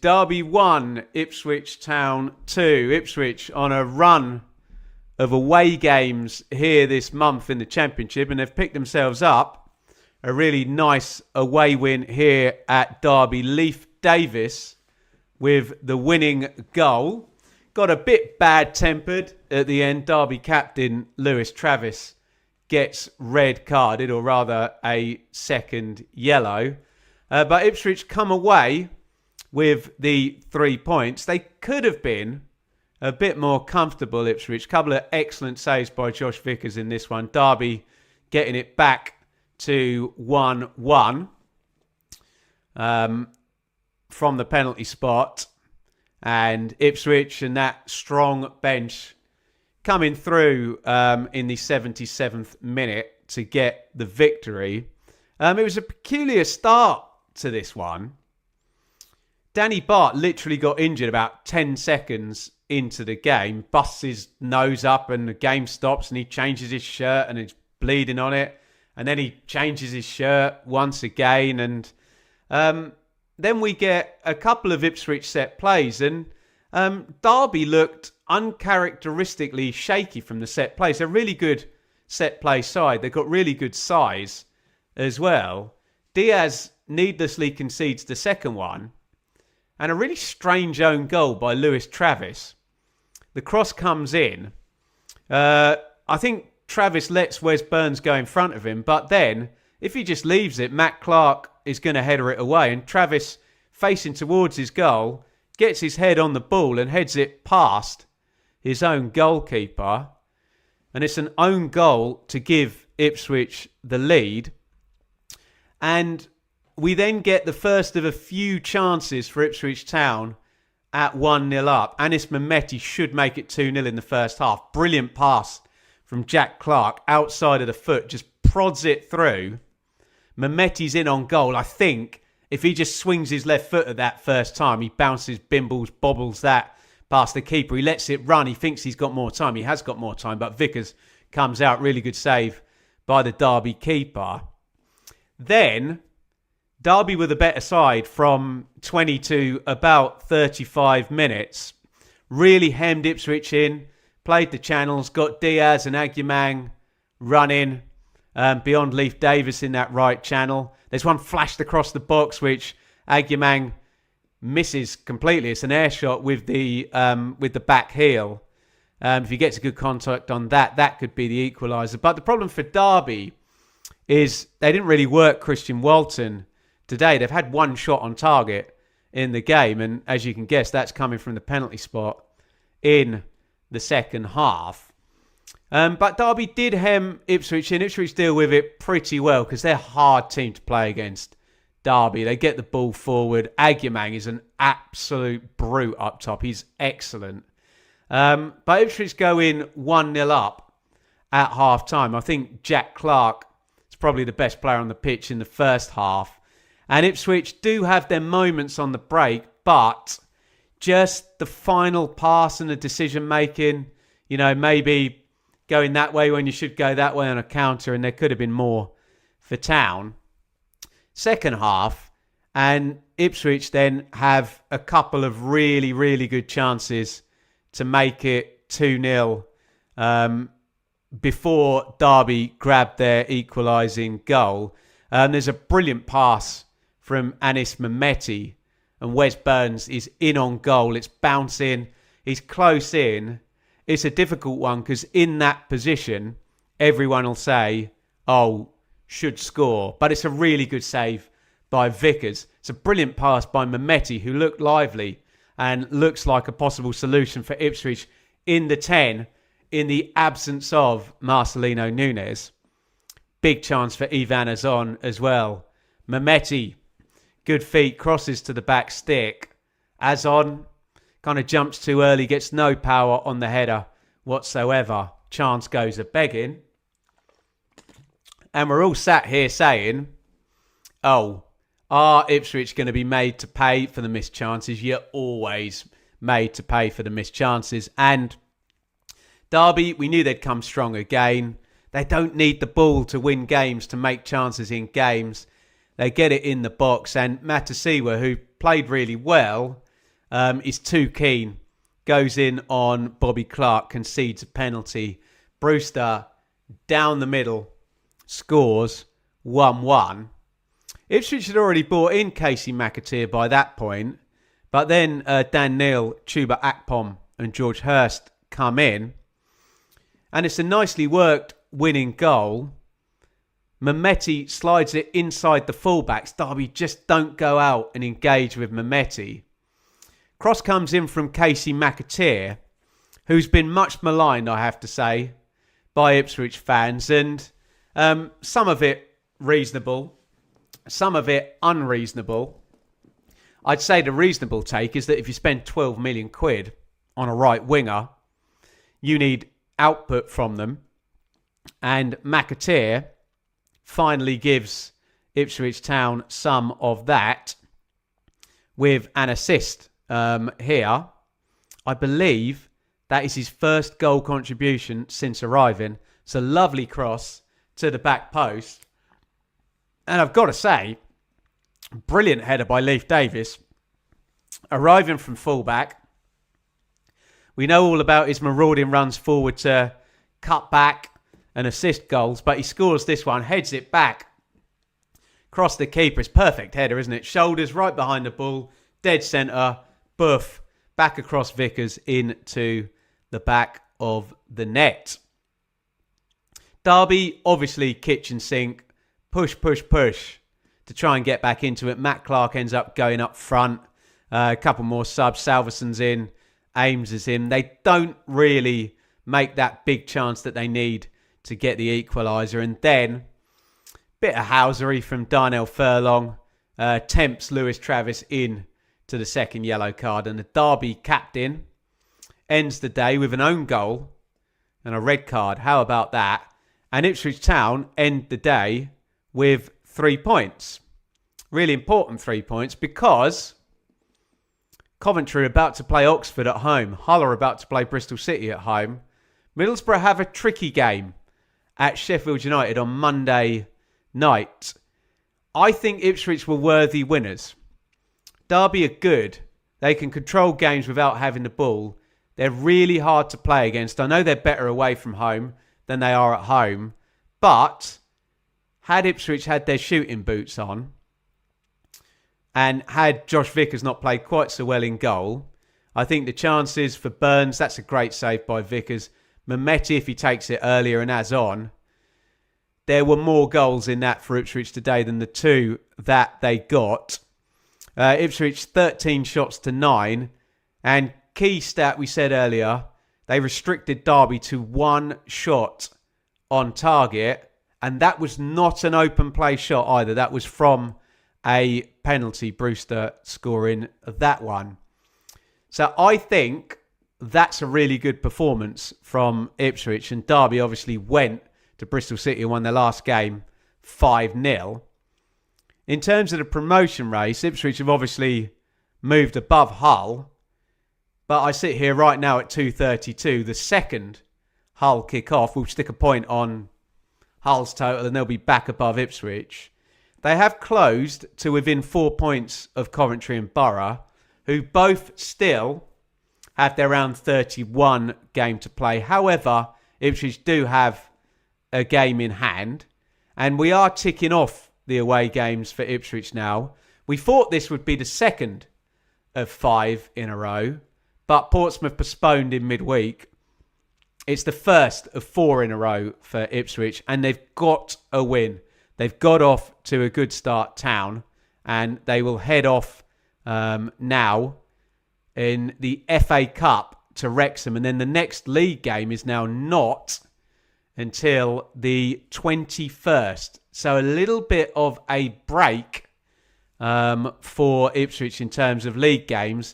Derby 1, Ipswich Town 2. Ipswich on a run of away games here this month in the Championship, and they've picked themselves up a really nice away win here at Derby. Leif Davis with the winning goal. Got a bit bad-tempered at the end. Derby captain Lewis Travis gets red carded, or rather a second yellow. But Ipswich come away with the 3 points. They could have been a bit more comfortable, Ipswich. Couple of excellent saves by Josh Vickers in this one. Derby getting it back to 1-1 from the penalty spot. And Ipswich and that strong bench coming through in the 77th minute to get the victory. It was a peculiar start to this one. Danny Bart literally got injured about 10 seconds into the game, busts his nose up and the game stops, and he changes his shirt and it's bleeding on it. And then he changes his shirt once again. And then we get a couple of Ipswich set plays, and Derby looked uncharacteristically shaky from the set plays. They're a really good set play side. They've got really good size as well. Diaz needlessly concedes the second one, and a really strange own goal by Lewis Travis. The cross comes in. I think Travis lets Wes Burns go in front of him, but then if he just leaves it, Matt Clark is going to header it away, and Travis, facing towards his goal, gets his head on the ball and heads it past his own goalkeeper. And it's an own goal to give Ipswich the lead. And we then get the first of a few chances for Ipswich Town at 1-0 up. Anis Mehmeti should make it 2-0 in the first half. Brilliant pass from Jack Clark outside of the foot, just prods it through. Mehmeti's in on goal. I think if he just swings his left foot at that first time, he bounces, bimbles, bobbles that past the keeper. He lets it run. He thinks he's got more time. He has got more time, but Vickers comes out. Really good save by the Derby keeper. Then Derby were the better side from 20 to about 35 minutes. Really hemmed Ipswich in, played the channels, got Diaz and Agyemang running beyond Leif Davis in that right channel. There's one flashed across the box which Agyemang misses completely. It's an air shot with the back heel. If he gets a good contact on that, that could be the equaliser. But the problem for Derby is they didn't really work Christian Walton today. They've had one shot on target in the game, and as you can guess, that's coming from the penalty spot in the second half. But Derby did hem Ipswich in. Ipswich deal with it pretty well because they're a hard team to play against. Derby, they get the ball forward. Agyemang is an absolute brute up top. He's excellent. But Ipswich go in 1-0 up at half-time. I think Jack Clark is probably the best player on the pitch in the first half. And Ipswich do have their moments on the break, but just the final pass and the decision-making, you know, maybe going that way when you should go that way on a counter, and there could have been more for Town. Second half, and Ipswich then have a couple of really, really good chances to make it 2-0 before Derby grabbed their equalising goal. There's a brilliant pass from Anis Mehmeti, and Wes Burns is in on goal. It's bouncing. He's close in. It's a difficult one because in that position, everyone will say, oh, should score. But it's a really good save by Vickers. It's a brilliant pass by Mehmeti, who looked lively and looks like a possible solution for Ipswich in the 10 in the absence of Marcelino Nunes. Big chance for Ivan Azon as well. Mehmeti, good feet, crosses to the back stick. Azon kind of jumps too early, gets no power on the header whatsoever. Chance goes a-begging. And we're all sat here saying, oh, are Ipswich going to be made to pay for the missed chances? You're always made to pay for the missed chances. And Derby, we knew they'd come strong again. They don't need the ball to win games, to make chances in games. They get it in the box. And Matasiwa, who played really well, is too keen. Goes in on Bobby Clark, concedes a penalty. Brewster down the middle, scores 1-1. Ipswich had already brought in Casey McAteer by that point, but then Dan Neil, Chuba Akpom and George Hurst come in, and it's a nicely worked winning goal. Mehmeti slides it inside the fullbacks. Derby just don't go out and engage with Mehmeti. Cross comes in from Casey McAteer, who's been much maligned, I have to say, by Ipswich fans, and some of it reasonable, some of it unreasonable. I'd say the reasonable take is that if you spend 12 million quid on a right winger, you need output from them. And McAteer finally gives Ipswich Town some of that with an assist here. I believe that is his first goal contribution since arriving. It's a lovely cross to the back post. And I've got to say, brilliant header by Leif Davis. Arriving from fullback. We know all about his marauding runs forward to cut back and assist goals, but he scores this one, heads it back. Cross the keeper. It's perfect header, isn't it? Shoulders right behind the ball, dead centre, boof, back across Vickers into the back of the net. Derby, obviously kitchen sink, push to try and get back into it. Matt Clark ends up going up front. A couple more subs. Salverson's in, Ames is in. They don't really make that big chance that they need to get the equaliser. And then, bit of housery from Darnell Furlong tempts Lewis Travis in to the second yellow card. And the Derby captain ends the day with an own goal and a red card. How about that? And Ipswich Town end the day with 3 points. Really important 3 points, because Coventry are about to play Oxford at home. Hull are about to play Bristol City at home. Middlesbrough have a tricky game at Sheffield United on Monday night. I think Ipswich were worthy winners. Derby are good. They can control games without having the ball. They're really hard to play against. I know they're better away from home than they are at home. But had Ipswich had their shooting boots on, and had Josh Vickers not played quite so well in goal, I think the chances for Burns, that's a great save by Vickers. Mehmeti, if he takes it earlier and as on, there were more goals in that for Ipswich today than the 2 that they got. Ipswich 13 shots to 9. And key stat we said earlier, they restricted Derby to 1 shot on target. And that was not an open play shot either. That was from a penalty, Brewster scoring that one. So I think that's a really good performance from Ipswich. And Derby obviously went to Bristol City and won their last game 5-0. In terms of the promotion race, Ipswich have obviously moved above Hull. But I sit here right now at 2:32. The second Hull kick off, we'll stick a point on Hull's total and they'll be back above Ipswich. They have closed to within 4 points of Coventry and Borough, who both still have their round 31 game to play. However, Ipswich do have a game in hand, and we are ticking off the away games for Ipswich now. We thought this would be the second of 5 in a row, but Portsmouth postponed in midweek. It's the first of 4 in a row for Ipswich, and they've got a win. They've got off to a good start, Town, and they will head off now in the FA Cup to Wrexham. And then the next league game is now not until the 21st. So a little bit of a break for Ipswich in terms of league games.